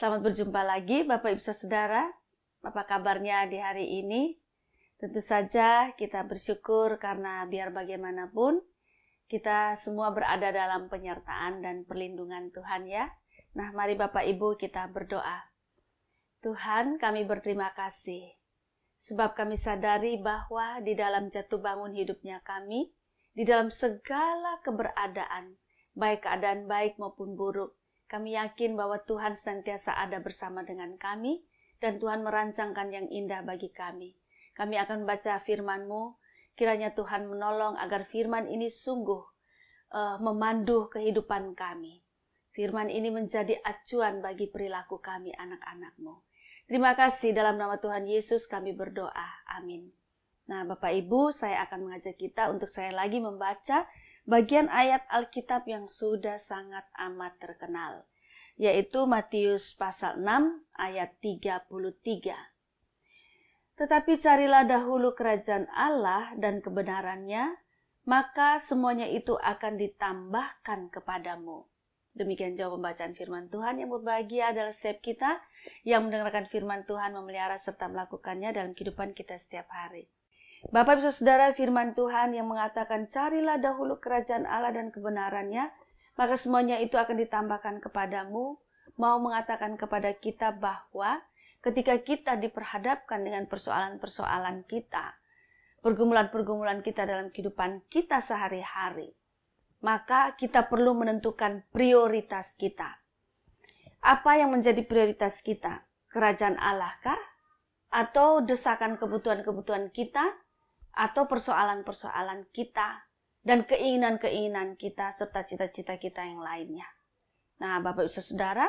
Selamat berjumpa lagi Bapak Ibu Saudara. Apa kabarnya di hari ini? Tentu saja kita bersyukur karena biar bagaimanapun kita semua berada dalam penyertaan dan perlindungan Tuhan ya. Nah, mari Bapak Ibu kita berdoa. Tuhan, kami berterima kasih sebab kami sadari bahwa di dalam jatuh bangun hidupnya kami, di dalam segala keberadaan, baik keadaan baik maupun buruk, kami yakin bahwa Tuhan senantiasa ada bersama dengan kami dan Tuhan merancangkan yang indah bagi kami. Kami akan baca firman-Mu, kiranya Tuhan menolong agar firman ini sungguh memandu kehidupan kami. Firman ini menjadi acuan bagi perilaku kami anak-anak-Mu. Terima kasih dalam nama Tuhan Yesus kami berdoa. Amin. Nah Bapak Ibu, saya akan mengajak kita untuk saya lagi membaca bagian ayat Alkitab yang sudah sangat amat terkenal, yaitu Matius pasal 6 ayat 33. Tetapi carilah dahulu kerajaan Allah dan kebenarannya, maka semuanya itu akan ditambahkan kepadamu. Demikian jauh pembacaan firman Tuhan. Yang berbahagia adalah setiap kita yang mendengarkan firman Tuhan, memelihara serta melakukannya dalam kehidupan kita setiap hari. Bapak Ibu Saudara, firman Tuhan yang mengatakan carilah dahulu kerajaan Allah dan kebenarannya, maka semuanya itu akan ditambahkan kepadamu, mau mengatakan kepada kita bahwa ketika kita diperhadapkan dengan persoalan-persoalan kita, pergumulan-pergumulan kita dalam kehidupan kita sehari-hari, maka kita perlu menentukan prioritas kita. Apa yang menjadi prioritas kita? Kerajaan Allah kah? Atau desakan kebutuhan-kebutuhan kita? Atau persoalan-persoalan kita dan keinginan-keinginan kita serta cita-cita kita yang lainnya. Nah, Bapak Ibu Saudara,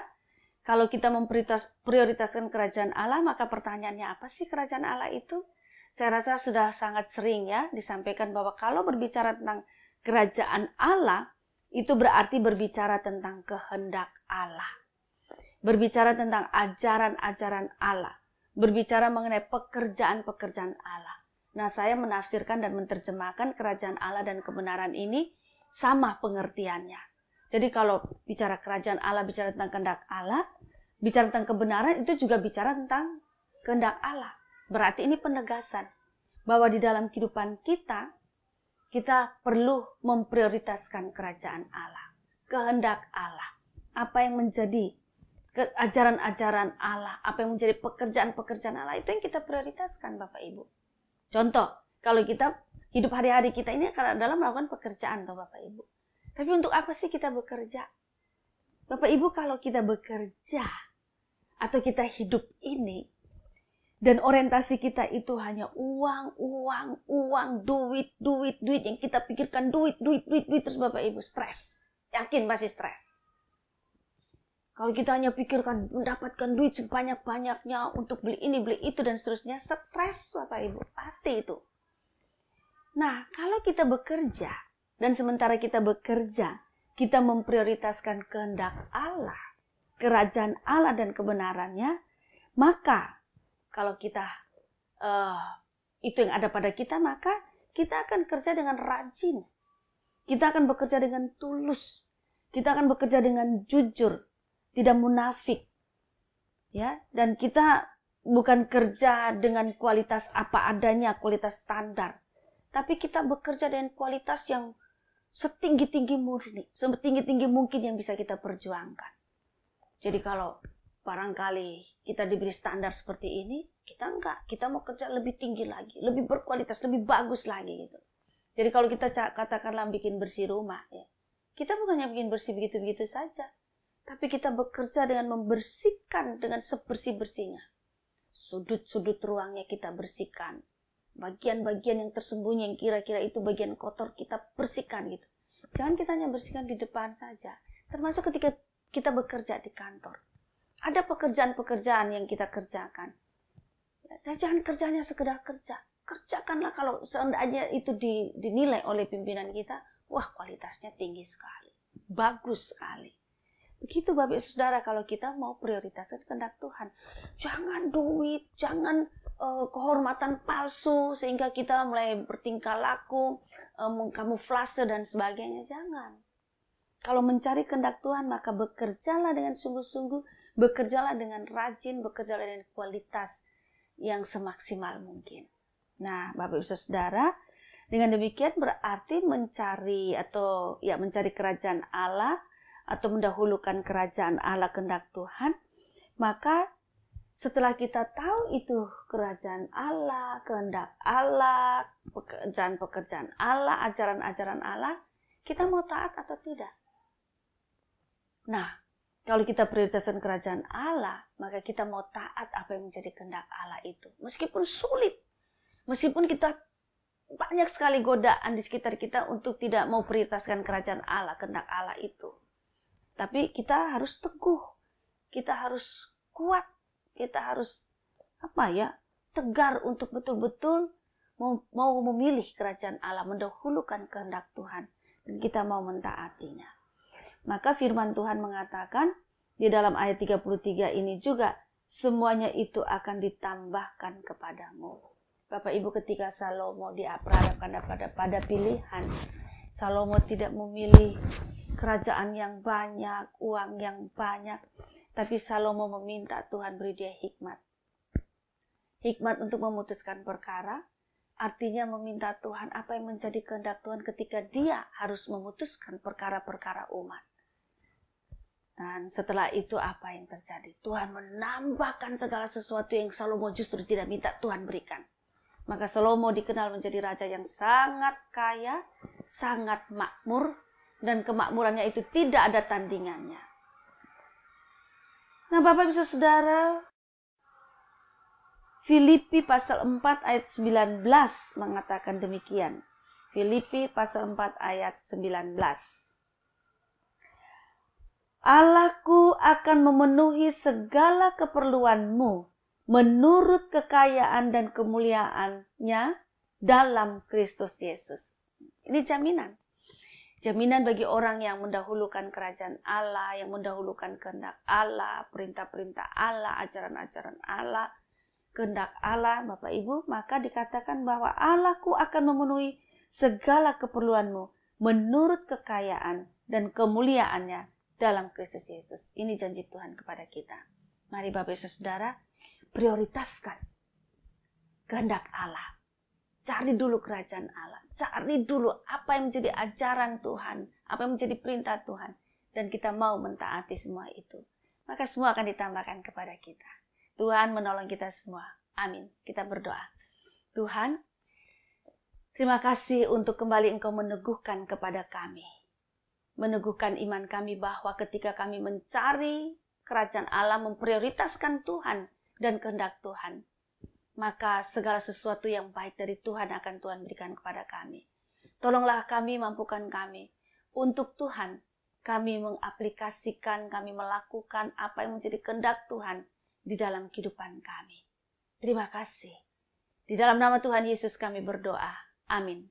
kalau kita memprioritaskan kerajaan Allah, maka pertanyaannya apa sih kerajaan Allah itu? Saya rasa sudah sangat sering ya disampaikan bahwa kalau berbicara tentang kerajaan Allah, itu berarti berbicara tentang kehendak Allah. Berbicara tentang ajaran-ajaran Allah. Berbicara mengenai pekerjaan-pekerjaan Allah. Nah, saya menafsirkan dan menerjemahkan kerajaan Allah dan kebenaran ini sama pengertiannya. Jadi kalau bicara kerajaan Allah, bicara tentang kehendak Allah, bicara tentang kebenaran, itu juga bicara tentang kehendak Allah. Berarti ini penegasan bahwa di dalam kehidupan kita perlu memprioritaskan kerajaan Allah, kehendak Allah. Apa yang menjadi ajaran-ajaran Allah, apa yang menjadi pekerjaan-pekerjaan Allah, itu yang kita prioritaskan Bapak Ibu. Contoh, kalau kita hidup hari-hari kita ini adalah melakukan pekerjaan, toh Bapak Ibu. Tapi untuk apa sih kita bekerja? Bapak Ibu, kalau kita bekerja atau kita hidup ini dan orientasi kita itu hanya uang, duit yang kita pikirkan duit terus Bapak Ibu stres. Yakin pasti stres. Kalau kita hanya pikirkan mendapatkan duit sebanyak-banyaknya untuk beli ini, beli itu, dan seterusnya, stres Bapak Ibu. Pasti itu. Nah, kalau kita bekerja, dan sementara kita bekerja, kita memprioritaskan kehendak Allah, kerajaan Allah dan kebenarannya, maka kalau kita itu yang ada pada kita, maka kita akan kerja dengan rajin. Kita akan bekerja dengan tulus. Kita akan bekerja dengan jujur. Tidak munafik, ya, dan kita bukan kerja dengan kualitas apa adanya, kualitas standar, tapi kita bekerja dengan kualitas yang setinggi-tinggi murni, setinggi-tinggi mungkin yang bisa kita perjuangkan. Jadi kalau barangkali kita diberi standar seperti ini, kita enggak, kita mau kerja lebih tinggi lagi, lebih berkualitas, lebih bagus lagi gitu. Jadi kalau kita katakanlah bikin bersih rumah, ya, kita bukannya bikin bersih begitu-begitu saja. Tapi kita bekerja dengan membersihkan dengan sebersih-bersihnya. Sudut-sudut ruangnya kita bersihkan. Bagian-bagian yang tersembunyi, yang kira-kira itu bagian kotor, kita bersihkan gitu. Jangan kita hanya bersihkan di depan saja. Termasuk ketika kita bekerja di kantor. Ada pekerjaan-pekerjaan yang kita kerjakan. Ya, jangan kerjanya sekedar kerja. Kerjakanlah kalau seandainya itu dinilai oleh pimpinan kita. Wah, kualitasnya tinggi sekali. Bagus sekali. Begitu Bapak Ibu Saudara, kalau kita mau prioritaskan kehendak Tuhan. Jangan duit, jangan kehormatan palsu sehingga kita mulai bertingkah laku, kamuflase dan sebagainya. Jangan. Kalau mencari kehendak Tuhan, maka bekerjalah dengan sungguh-sungguh, bekerjalah dengan rajin, bekerjalah dengan kualitas yang semaksimal mungkin. Nah, Bapak Ibu Saudara, dengan demikian berarti mencari kerajaan Allah atau mendahulukan kerajaan Allah, kehendak Tuhan. Maka setelah kita tahu itu kerajaan Allah, kehendak Allah, pekerjaan Allah, ajaran-ajaran Allah, kita mau taat atau tidak? Nah, kalau kita prioritaskan kerajaan Allah, maka kita mau taat apa yang menjadi kehendak Allah itu. Meskipun sulit, meskipun kita banyak sekali godaan di sekitar kita untuk tidak mau prioritaskan kerajaan Allah, kehendak Allah itu. Tapi kita harus teguh, kita harus kuat, kita harus tegar untuk betul-betul mau memilih kerajaan Allah, mendahulukan kehendak Tuhan, dan kita mau mentaatinya. Maka firman Tuhan mengatakan di dalam ayat 33 ini juga, semuanya itu akan ditambahkan kepadamu. Bapak Ibu, ketika Salomo diperhadapkan pada pilihan, Salomo tidak memilih kerajaan yang banyak, uang yang banyak, tapi Salomo meminta Tuhan beri dia hikmat. Hikmat untuk memutuskan perkara, artinya meminta Tuhan apa yang menjadi kehendak Tuhan ketika dia harus memutuskan perkara-perkara umat. Dan setelah itu apa yang terjadi? Tuhan menambahkan segala sesuatu yang Salomo justru tidak minta Tuhan berikan. Maka Salomo dikenal menjadi raja yang sangat kaya, sangat makmur, dan kemakmurannya itu tidak ada tandingannya. Nah, Bapak Ibu Saudara, Filipi pasal 4 ayat 19 mengatakan demikian. Filipi pasal 4 ayat 19. Allahku akan memenuhi segala keperluanmu menurut kekayaan dan kemuliaannya dalam Kristus Yesus. Ini jaminan. Jaminan bagi orang yang mendahulukan kerajaan Allah, yang mendahulukan kehendak Allah, perintah-perintah Allah, ajaran-ajaran Allah, kehendak Allah, Bapak Ibu, maka dikatakan bahwa Allahku akan memenuhi segala keperluanmu menurut kekayaan dan kemuliaannya dalam Kristus Yesus. Ini janji Tuhan kepada kita. Mari Bapak Ibu Saudara, prioritaskan kehendak Allah. Cari dulu kerajaan Allah. Cari dulu apa yang menjadi ajaran Tuhan, apa yang menjadi perintah Tuhan. Dan kita mau mentaati semua itu. Maka semua akan ditambahkan kepada kita. Tuhan menolong kita semua. Amin. Kita berdoa. Tuhan, terima kasih untuk kembali Engkau meneguhkan kepada kami. Meneguhkan iman kami bahwa ketika kami mencari kerajaan Allah, memprioritaskan Tuhan dan kehendak Tuhan, maka segala sesuatu yang baik dari Tuhan akan Tuhan berikan kepada kami. Tolonglah kami, mampukan kami untuk Tuhan. Kami mengaplikasikan, kami melakukan apa yang menjadi kehendak Tuhan di dalam kehidupan kami. Terima kasih. Di dalam nama Tuhan Yesus kami berdoa. Amin.